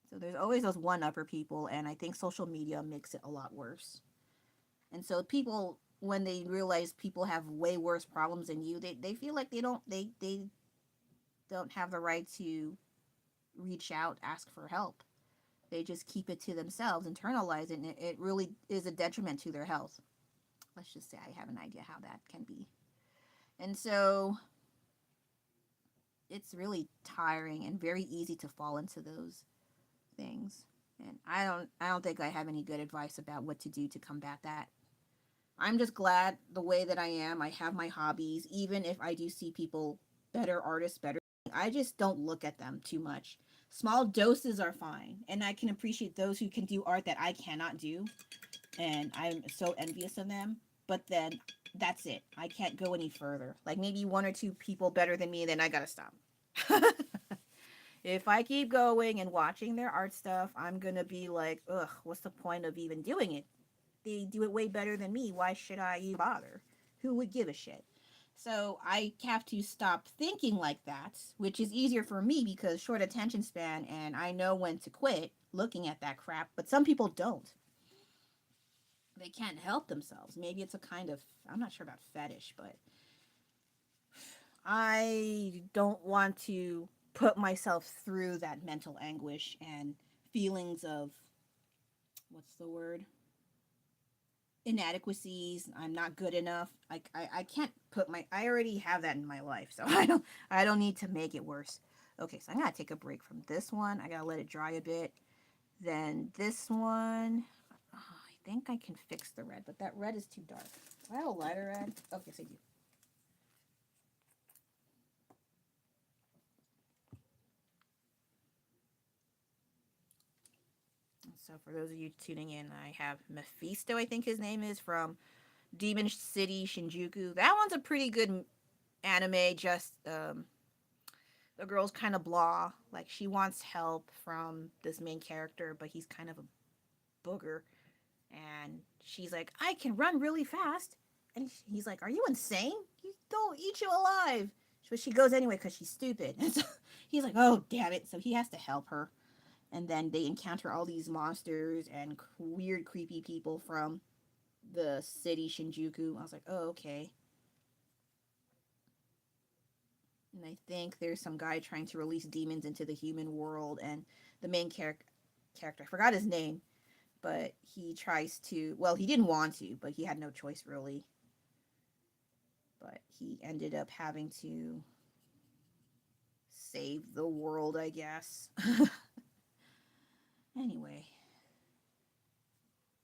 So there's always those one upper people, and I think social media makes it a lot worse. And so people, when they realize people have way worse problems than you, they feel like they don't have the right to reach out, ask for help. They just keep it to themselves, internalize it, and it really is a detriment to their health. Let's just say I have an idea how that can be. And so it's really tiring and very easy to fall into those things. And I don't think I have any good advice about what to do to combat that. I'm just glad the way that I am. I have my hobbies, even if I do see people, better artists, better. I just don't look at them too much. Small doses are fine, and I can appreciate those who can do art that I cannot do, and I'm so envious of them. But then that's it. I can't go any further. Like maybe one or two people better than me, then I gotta stop. If I keep going and watching their art stuff, I'm gonna be like, ugh, what's the point of even doing it? They do it way better than me. Why should I even bother? Who would give a shit? So I have to stop thinking like that, which is easier for me because short attention span and I know when to quit looking at that crap, but some people don't. They can't help themselves. Maybe it's a kind of, I'm not sure about fetish, but I don't want to put myself through that mental anguish and feelings of, what's the word? Inadequacies. I'm not good enough. I can't put my, I already have that in my life, so I don't need to make it worse. Okay, so I'm gonna take a break from this one. I gotta let it dry a bit. Then this one, I think I can fix the red, but that red is too dark. Do I have a lighter red? Okay, yes I do. So for those of you tuning in, I have Mephisto, I think his name is, from Demon City Shinjuku. That one's a pretty good anime. Just the girl's kind of blah. Like she wants help from this main character, but he's kind of a booger. And she's like, I can run really fast. And he's like, are you insane? They'll eat you alive. But she goes anyway because she's stupid. And so he's like, oh, damn it. So he has to help her. And then they encounter all these monsters and weird, creepy people from the city Shinjuku. I was like, oh, okay. And I think there's some guy trying to release demons into the human world, and the main character, I forgot his name, but he tries to, well, he didn't want to, but he had no choice really. But he ended up having to save the world, I guess. Anyway,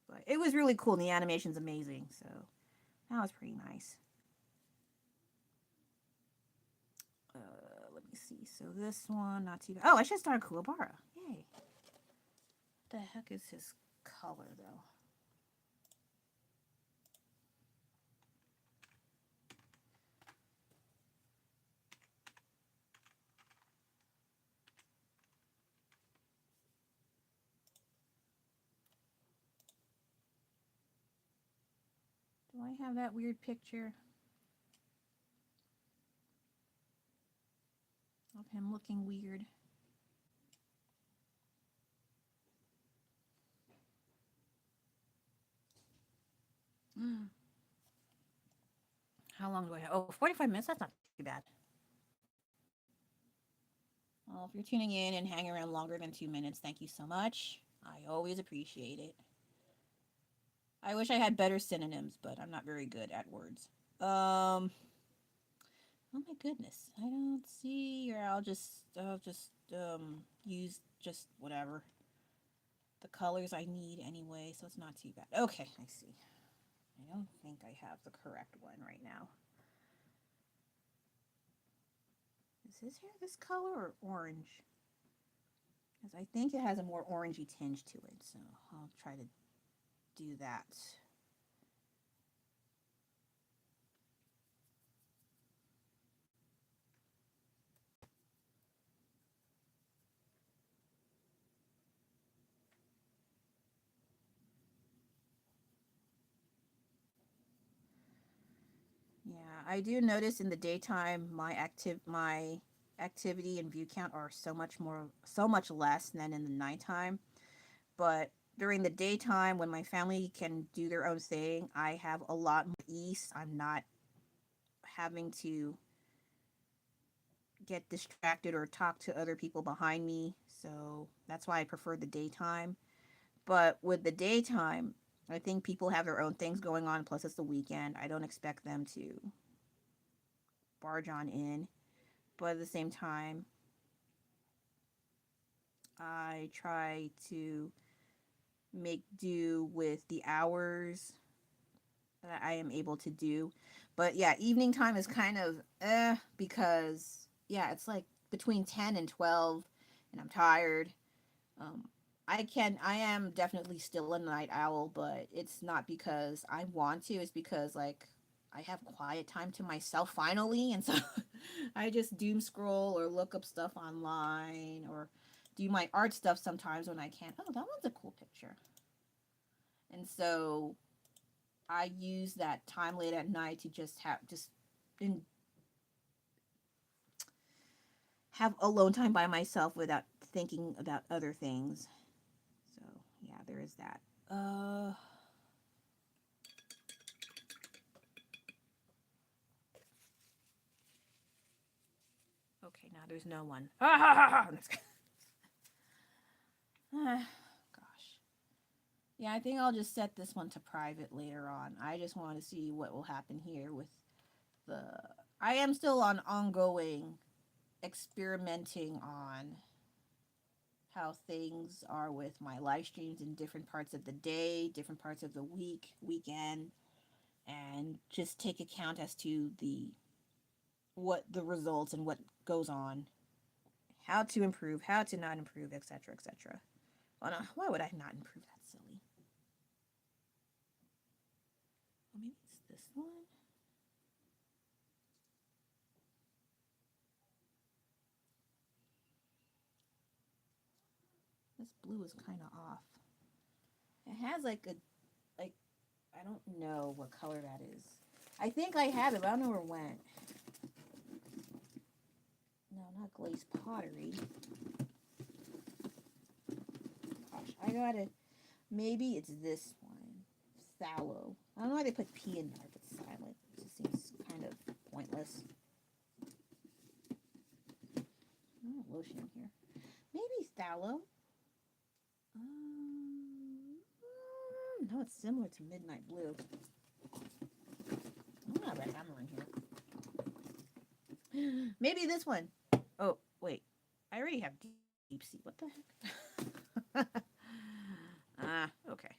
but it was really cool, and the animation's amazing, so that was pretty nice. Let me see. So this one, not too bad. Oh, I should start Kuwabara. Yay. What the heck is his color, though? Do I have that weird picture of him looking weird? How long do I have? Oh, 45 minutes? That's not too bad. Well, if you're tuning in and hanging around longer than 2 minutes, thank you so much. I always appreciate it. I wish I had better synonyms, but I'm not very good at words. Oh my goodness, I don't see. Or I'll just use just whatever the colors I need anyway, so it's not too bad. Okay, I see. I don't think I have the correct one right now. Is his hair this color or orange? Because I think it has a more orangey tinge to it, so I'll try to do that. Yeah, I do notice in the daytime my activity and view count are so much less than in the nighttime. But during the daytime when my family can do their own thing, I have a lot more ease. I'm not having to get distracted or talk to other people behind me. So that's why I prefer the daytime. But with the daytime, I think people have their own things going on. Plus, it's the weekend. I don't expect them to barge on in. But at the same time, I try to make do with the hours that I am able to do. But yeah, evening time is kind of because yeah, it's like between 10 and 12 and I'm tired. Um I am definitely still a night owl, but it's not because I want to, it's because like I have quiet time to myself finally, and so I just doom scroll or look up stuff online or do my art stuff sometimes when I can. Oh, that one's a cool picture. And so I use that time late at night to in, have alone time by myself without thinking about other things. So yeah, there is that. Okay, now there's no one. Gosh. Yeah, I think I'll just set this one to private later on. I just want to see what will happen here with the. I am still on ongoing experimenting on how things are with my live streams in different parts of the day, different parts of the weekend, and just take account as to what the results and what goes on, how to improve, how to not improve, etc., etc. Oh no, why would I not improve? That silly. Oh, maybe it's this one. This blue is kind of off. It has like I don't know what color that is. I think I have it, but I don't know where it went. No, not glazed pottery. Gosh, I gotta. Maybe it's this one. Sallow. I don't know why they put P in there if it's silent. It just seems kind of pointless. Lotion in here. Maybe Thallow. No, it's similar to Midnight Blue. I don't have a hammer in here. Maybe this one. Oh, wait. I already have deep sea. What the heck? Okay.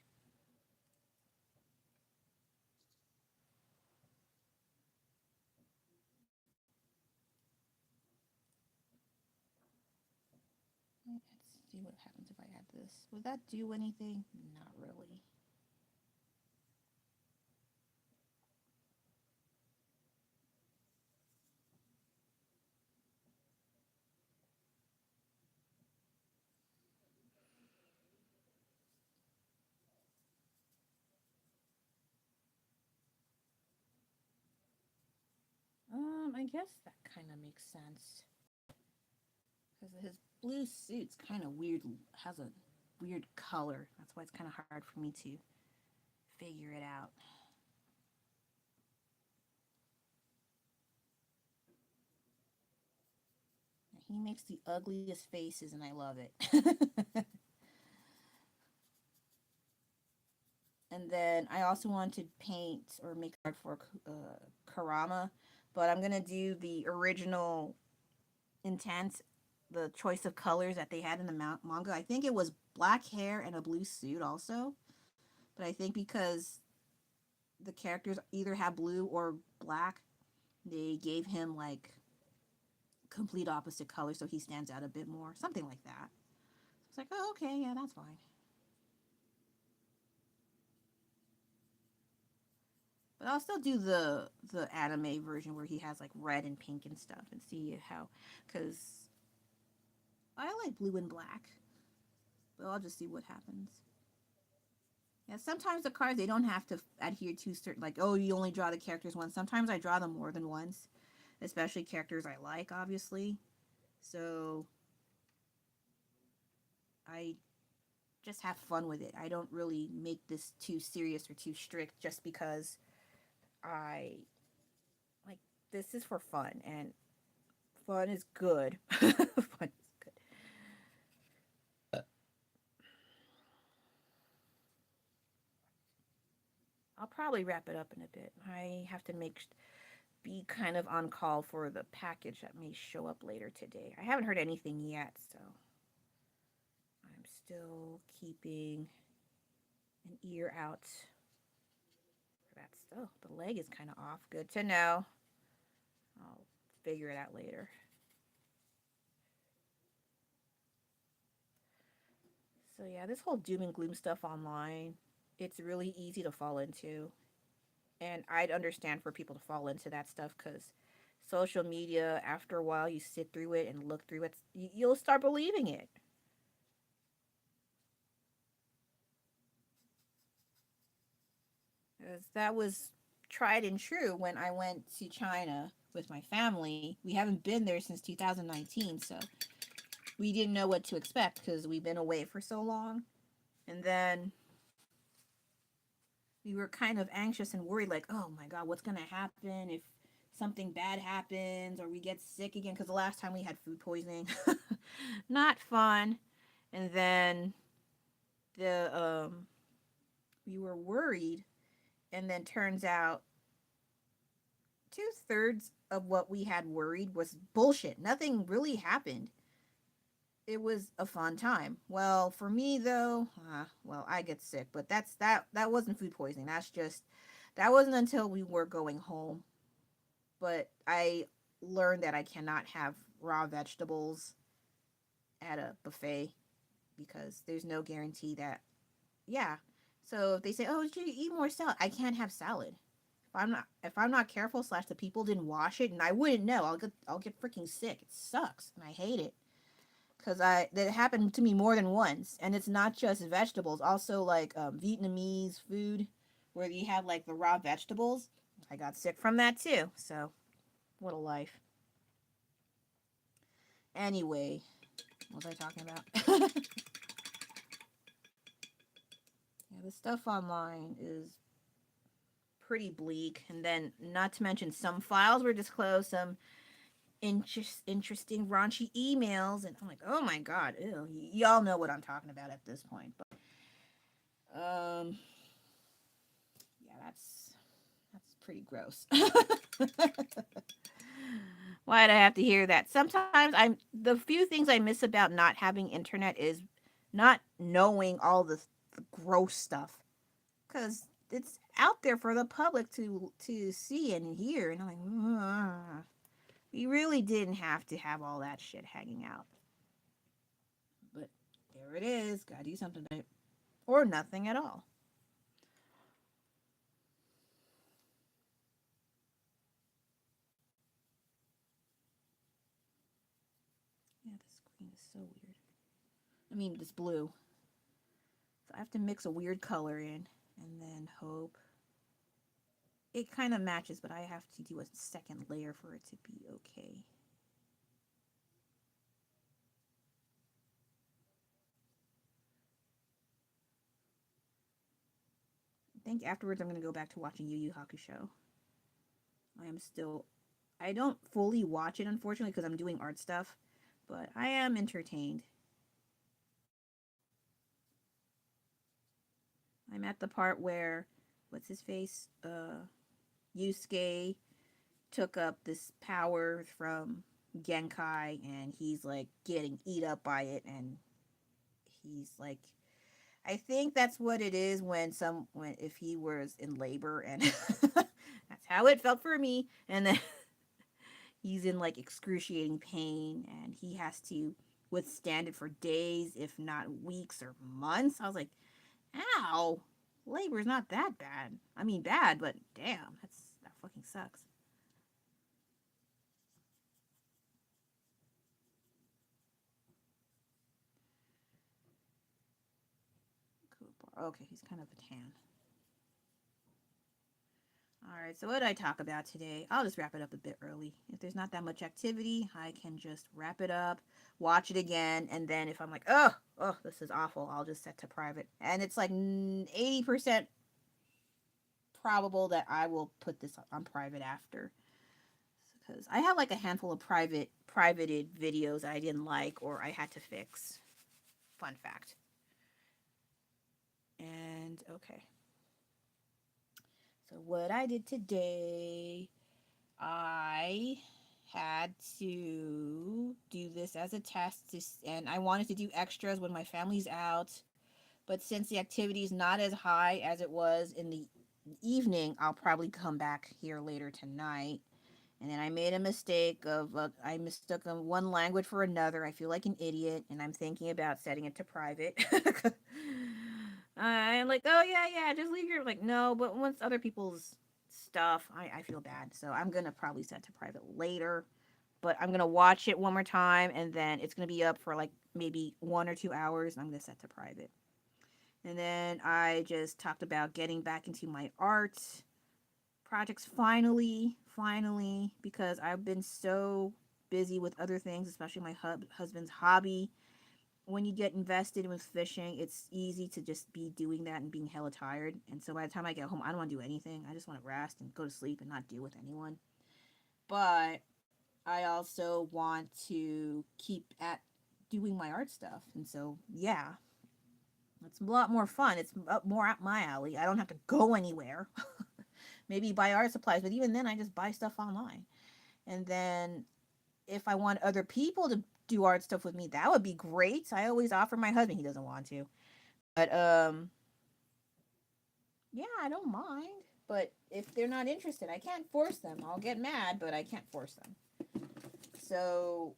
see what happens if I add this. Would that do anything? Not really. I guess that kind of makes sense. Because his blue suit's kind of weird, has a weird color. That's why it's kind of hard for me to figure it out. He makes the ugliest faces, and I love it. And then I also want to paint or make art for Karama, but I'm gonna do the original intent, the choice of colors that they had in the manga. I think it was black hair and a blue suit also, but I think because the characters either have blue or black, they gave him like complete opposite colors so he stands out a bit more, something like that. It's like, oh, okay, yeah, that's fine. But I'll still do the anime version where he has like red and pink and stuff, and see how, because I like blue and black, but I'll just see what happens. Yeah, sometimes the cards they don't have to adhere to certain, like, oh, you only draw the characters once. Sometimes I draw them more than once, especially characters I like, obviously. So I just have fun with it. I don't really make this too serious or too strict just because I like, this is for fun, and fun is good. Fun is good. I'll probably wrap it up in a bit. I have to be kind of on call for the package that may show up later today. I haven't heard anything yet, so I'm still keeping an ear out for that still. The leg is kind of off. Good to know. I'll figure it out later. So yeah, this whole doom and gloom stuff online, it's really easy to fall into. And I'd understand for people to fall into that stuff because social media, after a while, you sit through it and look through it, you'll start believing it. 'Cause that was tried and true when I went to China with my family. We haven't been there since 2019, so we didn't know what to expect because we've been away for so long. And then we were kind of anxious and worried, like, oh my God, what's going to happen if something bad happens or we get sick again? Because the last time we had food poisoning, not fun. And then the we were worried, and then turns out 2/3 of what we had worried was bullshit. Nothing really happened. It was a fun time. Well, for me though, well, I get sick, but that wasn't food poisoning. That wasn't until we were going home. But I learned that I cannot have raw vegetables at a buffet because there's no guarantee that, yeah. So if they say, "Oh, you should eat more salad," I can't have salad. If I'm not careful, slash the people didn't wash it, and I wouldn't know. I'll get freaking sick. It sucks, and I hate it because I that happened to me more than once, and it's not just vegetables. Also, like Vietnamese food, where you have like the raw vegetables. I got sick from that too. So what a life. Anyway, what was I talking about? Yeah, the stuff online is pretty bleak, and then not to mention some files were disclosed, some interesting raunchy emails, and I'm like, oh my god, ew. Y'all know what I'm talking about at this point. But yeah, that's pretty gross. Why'd I have to hear that? Sometimes I'm the few things I miss about not having internet is not knowing all the gross stuff, because it's out there for the public to see and hear, and I'm like, we really didn't have to have all that shit hanging out. But There it is. Gotta do something about it. Or nothing at all. Yeah, the screen is so weird. I mean, it's blue. So I have to mix a weird color in and then hope it kind of matches, but I have to do a second layer for it to be okay. I think afterwards I'm going to go back to watching Yu Yu Hakusho. I am still, I don't fully watch it unfortunately because I'm doing art stuff, but I am entertained. I'm at the part where, what's his face? Yusuke took up this power from Genkai and he's like getting eat up by it and he's like I think that's what it is when if he was in labor and that's how it felt for me and then he's in like excruciating pain and he has to withstand it for days if not weeks or months. I was like, ow, labor is not that bad. I mean bad, but damn, that fucking sucks. Okay, he's kind of a tan. All right, so what did I talk about today? I'll just wrap it up a bit early. If there's not that much activity, I can just wrap it up, watch it again, and then if I'm like, oh, this is awful, I'll just set to private. And it's like 80% probable that I will put this on private after. Because I have like a handful of privated videos I didn't like or I had to fix. Fun fact. And okay. So what I did today, I had to do this as a test and I wanted to do extras when my family's out. But since the activity is not as high as it was in the evening, I'll probably come back here later tonight. And then I made a mistake of I mistook one language for another. I feel like an idiot, and I'm thinking about setting it to private. I'm like, oh yeah, just leave your like no. But once other people's stuff, I feel bad, so I'm gonna probably set to private later. But I'm gonna watch it one more time, and then it's gonna be up for like maybe 1 or 2 hours, and I'm gonna set to private. And then I just talked about getting back into my art projects finally, because I've been so busy with other things, especially my husband's hobby. When you get invested with fishing, it's easy to just be doing that and being hella tired. And so by the time I get home, I don't want to do anything. I just want to rest and go to sleep and not deal with anyone. But I also want to keep at doing my art stuff. And so, yeah, it's a lot more fun. It's up more up my alley. I don't have to go anywhere. Maybe buy art supplies, but even then, I just buy stuff online. And then if I want other people to do art stuff with me, that would be great. I always offer my husband. He doesn't want to, but yeah, I don't mind. But if they're not interested, I can't force them. I'll get mad, but I can't force them. So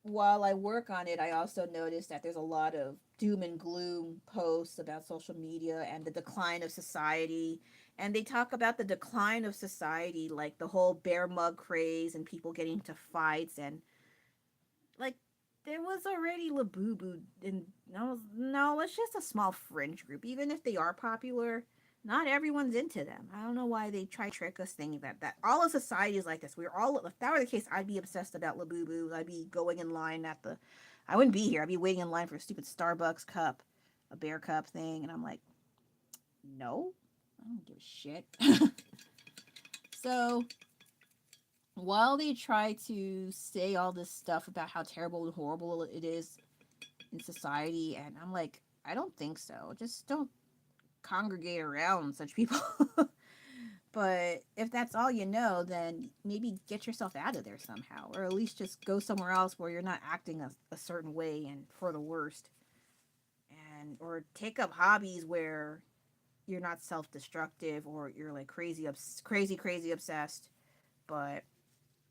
while I work on it, I also notice that there's a lot of doom and gloom posts about social media and the decline of society. And they talk about the decline of society, like the whole bear mug craze and people getting into fights. And like, there was already Labubu. And no, it's just a small fringe group. Even if they are popular, not everyone's into them. I don't know why they try to trick us thinking that all of society is like this. We're all if that were the case, I'd be obsessed about Labubu. I'd be going in line at the I wouldn't be here. I'd be waiting in line for a stupid Starbucks cup, a bear cup thing, and I'm like, no, I don't give a shit. So while they try to say all this stuff about how terrible and horrible it is in society, and I'm like, I don't think so. Just don't congregate around such people. But if that's all you know, then maybe get yourself out of there somehow, or at least just go somewhere else where you're not acting a certain way and for the worst. And or take up hobbies where you're not self-destructive or you're like crazy obsessed. But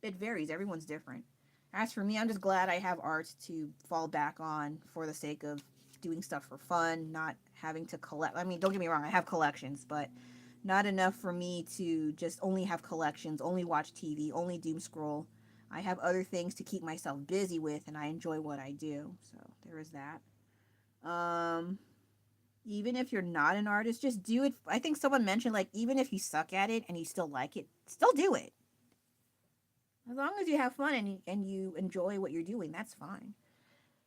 it varies. Everyone's different. As for me, I'm just glad I have art to fall back on for the sake of doing stuff for fun, not having to collect. I mean, don't get me wrong, I have collections, but not enough for me to just only have collections, only watch TV, only doom scroll. I have other things to keep myself busy with, and I enjoy what I do. So there is that. Um, Even if you're not an artist, just do it. I think someone mentioned, like, even if you suck at it and you still like it, still do it. As long as you have fun and you enjoy what you're doing, that's fine.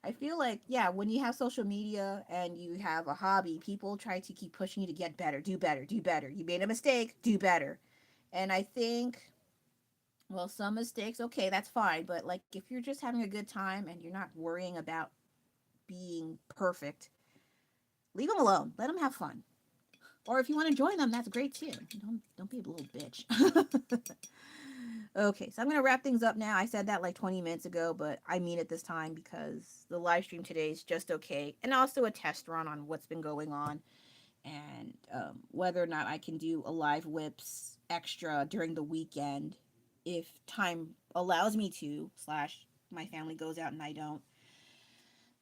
I feel like, yeah, when you have social media and you have a hobby, people try to keep pushing you to get better, do better, do better. You made a mistake, do better. And I think, well, some mistakes, okay, that's fine. But like, if you're just having a good time and you're not worrying about being perfect, leave them alone. Let them have fun. Or if you want to join them, that's great too. Don't be a little bitch. Okay, so I'm gonna wrap things up now. I said that like 20 minutes ago, but I mean it this time because the live stream today is just okay, and also a test run on what's been going on and whether or not I can do a live whips extra during the weekend if time allows me to. Slash, my family goes out and I don't.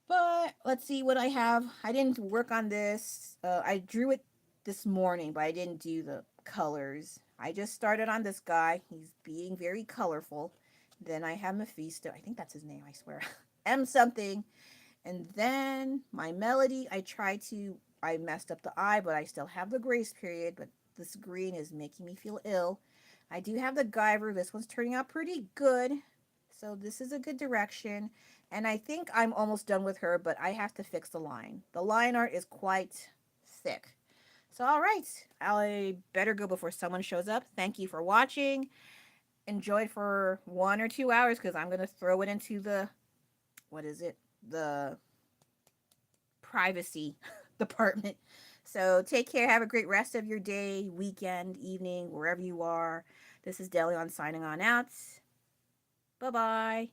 But let's see what I have. I didn't work on this. I drew it this morning, but I didn't do the colors. I just started on this guy. He's being very colorful. Then I have Mephisto. I think that's his name, I swear. M something. And then my melody, I messed up the eye, but I still have the grace period. But this green is making me feel ill. I do have the Guyver. This one's turning out pretty good. So this is a good direction. And I think I'm almost done with her, but I have to fix the line. The line art is quite thick. So, all right, I better go before someone shows up. Thank you for watching. Enjoy it for 1 or 2 hours because I'm going to throw it into the, what is it? The privacy department. So take care. Have a great rest of your day, weekend, evening, wherever you are. This is Delion signing on out. Bye bye.